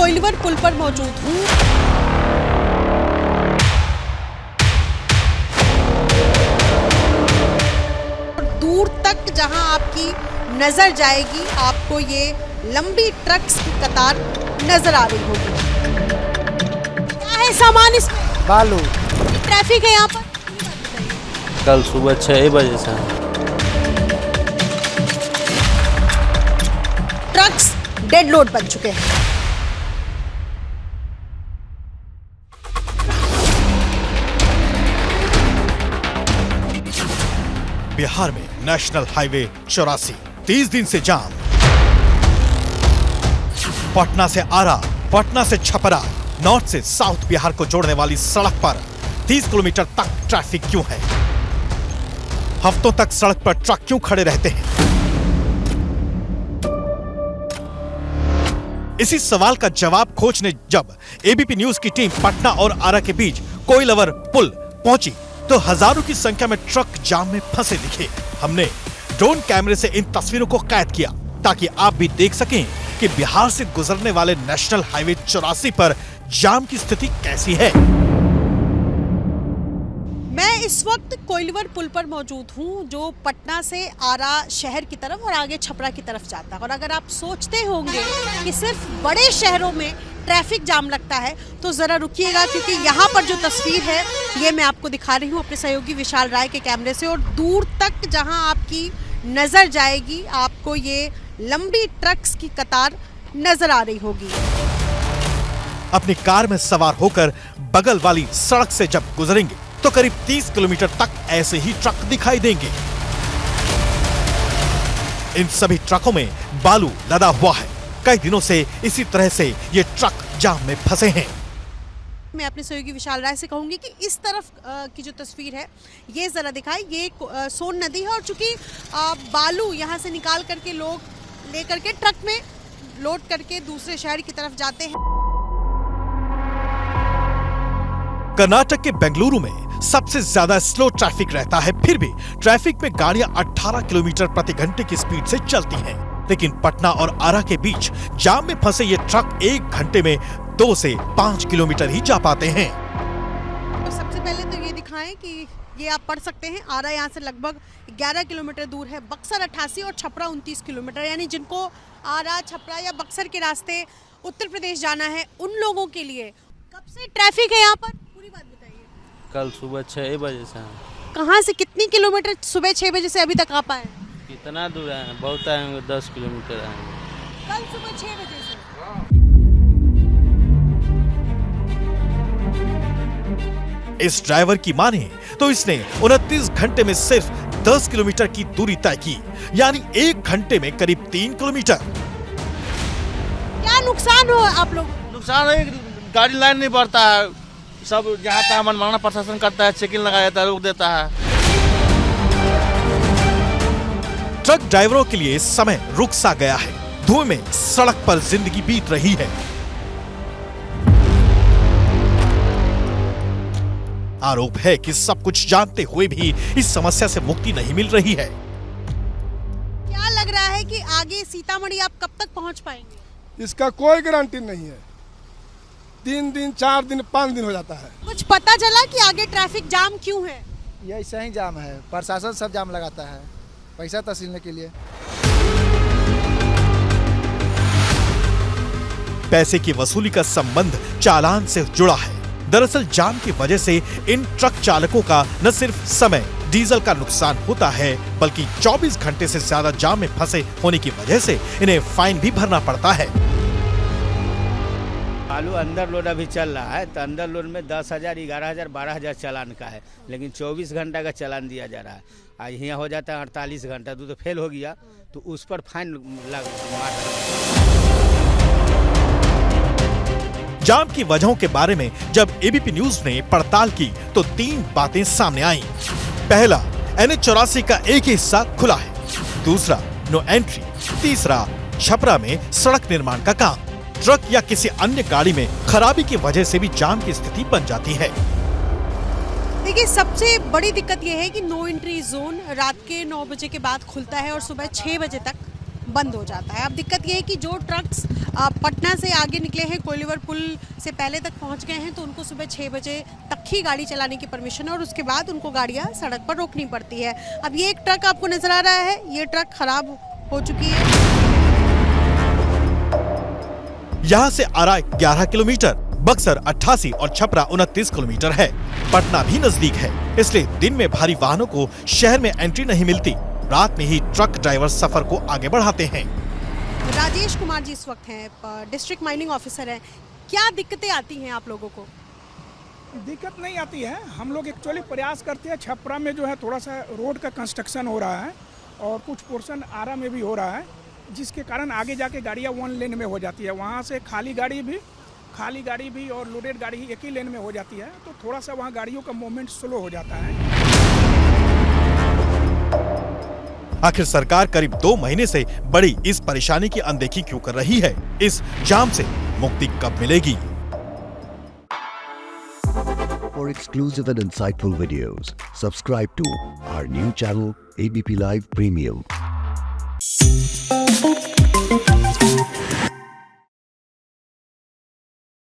कोइलवर पुल पर मौजूद हूँ। दूर तक जहां आपकी नजर जाएगी आपको ये लंबी ट्रक्स की कतार नजर आ रही होगी। क्या है सामान इसमें? बालू। ट्रैफिक है यहाँ पर? कल सुबह 6 बजे से ट्रक्स डेड लोड बन चुके हैं। बिहार में नेशनल हाईवे 84 30 दिन से जाम। पटना से आरा, पटना से छपरा, नॉर्थ से साउथ बिहार को जोड़ने वाली सड़क पर 30 किलोमीटर तक ट्रैफिक क्यों है? हफ्तों तक सड़क पर ट्रक क्यों खड़े रहते हैं? इसी सवाल का जवाब खोजने जब एबीपी न्यूज की टीम पटना और आरा के बीच कोइलवर पुल पहुंची तो हजारों की संख्या में ट्रक जाम में फंसे दिखे। हमने ड्रोन कैमरे से इन तस्वीरों को कैद किया ताकि आप भी देख सकें कि बिहार से गुजरने वाले नेशनल हाईवे 84 पर जाम की स्थिति कैसी है। मैं इस वक्त कोइलवर पुल पर मौजूद हूँ जो पटना से आरा शहर की तरफ और आगे छपरा की तरफ जाता है। और अगर आप सोचते होंगे कि सिर्फ बड़े शहरों में ट्रैफिक जाम लगता है तो जरा रुकिएगा, क्योंकि यहाँ पर जो तस्वीर है ये मैं आपको दिखा रही हूँ अपने सहयोगी विशाल राय के कैमरे से। और दूर तक जहाँ आपकी नजर जाएगी आपको ये लंबी ट्रक्स की कतार नजर आ रही होगी। अपनी कार में सवार होकर बगल वाली सड़क से जब गुजरेंगे तो करीब 30 किलोमीटर तक ऐसे ही ट्रक दिखाई देंगे। इन सभी ट्रकों में बालू लदा हुआ है। कई दिनों से इसी तरह से ये ट्रक जाम में फंसे हैं। मैं अपने सहयोगी विशाल राय से कहूंगी कि इस तरफ की जो तस्वीर है ये जरा दिखाए। ये सोन नदी है और चूंकि बालू यहाँ से निकाल करके लोग लेकर के ट्रक में लोड करके दूसरे शहर की तरफ जाते हैं। कर्नाटक के बेंगलुरु में सबसे ज्यादा स्लो ट्रैफिक रहता है, फिर भी ट्रैफिक में गाड़ियां 18 किलोमीटर प्रति घंटे की स्पीड से चलती हैं। लेकिन पटना और आरा के बीच जाम में फंसे ये ट्रक 1 घंटे में 2 से 5 किलोमीटर ही जा पाते हैं। तो सबसे पहले तो ये दिखाएं कि ये आप पढ़ सकते हैं आरा यहाँ से लगभग 11 किलोमीटर दूर है, बक्सर 88 और छपरा 29 किलोमीटर। यानी जिनको आरा, छपरा या बक्सर के रास्ते उत्तर प्रदेश जाना है उन लोगों के लिए कब से ट्रैफिक है यहाँ पर? पूरी बात बताइए। कल सुबह 6 बजे से कहाँ से कितनी किलोमीटर सुबह 6 बजे से अभी तक आ पाए? कितना दूर है? बहुत आएंगे, 10 किलोमीटर आएंगे। कल सुबह 6 बजे से। इस ड्राइवर की माने तो इसने 29 घंटे में सिर्फ 10 किलोमीटर की दूरी तय की, यानी 1 घंटे में करीब 3 किलोमीटर। क्या नुकसान हो आप लोगों को? नुकसान है, गाड़ी लाइन नहीं बढ़ता है, सब जहाँ तक मनमाना प्रशासन करता है, चेकिंग लगाया जाता है, रोक देता है। ट्रक ड्राइवरों के लिए समय रुक सा गया है। धुएं में सड़क पर जिंदगी बीत रही है। आरोप है कि सब कुछ जानते हुए भी इस समस्या से मुक्ति नहीं मिल रही है। क्या लग रहा है कि आगे सीतामढ़ी आप कब तक पहुंच पाएंगे? इसका कोई गारंटी नहीं है। 3 दिन, 4 दिन, 5 दिन हो जाता है। कुछ पता चला कि आगे ट्रैफिक जाम क्यों है? ये ऐसा ही जाम है, प्रशासन सब जाम लगाता है पैसा तसीलने के लिए। पैसे की वसूली का संबंध चालान से जुड़ा है। दरअसल जाम की वजह से इन ट्रक चालकों का न सिर्फ समय, डीजल का नुकसान होता है, बल्कि 24 घंटे से ज्यादा जाम में फंसे होने की वजह से इन्हें फाइन भी भरना पड़ता है। बालू अंदर लोड अभी चल रहा है तो अंदर लोड में 10,000, 11,000, 12,000 चालान का है, लेकिन 24 घंटा का चालान दिया जा रहा है। आज यहाँ हो जाता है 48 घंटा, तो फेल हो गया तो उस पर फाइन जाम की वजहों के बारे में जब एबीपी न्यूज ने पड़ताल की तो 3 बातें सामने आईं। पहला, NH84 का एक ही हिस्सा खुला है। दूसरा, नो एंट्री। तीसरा, छपरा में सड़क निर्माण का काम। ट्रक या किसी अन्य गाड़ी में खराबी की वजह से भी जाम की स्थिति बन जाती है। देखिए, सबसे बड़ी दिक्कत यह है कि नो एंट्री जोन रात के 9 बजे के बाद खुलता है और सुबह 6 बजे तक बंद हो जाता है। अब दिक्कत ये है कि जो ट्रक्स पटना से आगे निकले हैं, कोइलवर पुल से पहले तक पहुंच गए हैं, तो उनको सुबह 6 बजे तक ही गाड़ी चलाने की परमिशन है और उसके बाद उनको गाड़ियां सड़क पर रोकनी पड़ती है। अब ये एक ट्रक आपको नजर आ रहा है, ये ट्रक खराब हो चुकी है। यहाँ से आरा 11 किलोमीटर, बक्सर 88 और छपरा 29 किलोमीटर है। पटना भी नजदीक है, इसलिए दिन में भारी वाहनों को शहर में एंट्री नहीं मिलती। रात में ही ट्रक ड्राइवर सफर को आगे बढ़ाते हैं। राजेश कुमार जी इस वक्त हैं, डिस्ट्रिक्ट माइनिंग ऑफिसर हैं। क्या दिक्कतें आती हैं आप लोगों को? दिक्कत नहीं आती है, हम लोग एक्चुअली प्रयास करते हैं। छपरा में जो है थोड़ा सा रोड का कंस्ट्रक्शन हो रहा है और कुछ पोर्शन आरा में भी हो रहा है, जिसके कारण आगे जाके गाड़ियाँ 1 लेन में हो जाती है। वहाँ से खाली गाड़ी भी और लोडेड गाड़ी ही एक ही लेन में हो जाती है, तो थोड़ा सा वहाँ गाड़ियों का मूवमेंट स्लो हो जाता है। आखिर सरकार करीब 2 महीने से बड़ी इस परेशानी की अनदेखी क्यों कर रही है? इस जाम से मुक्ति कब मिलेगी? For exclusive and insightful videos, subscribe to our new channel ABP Live Premium.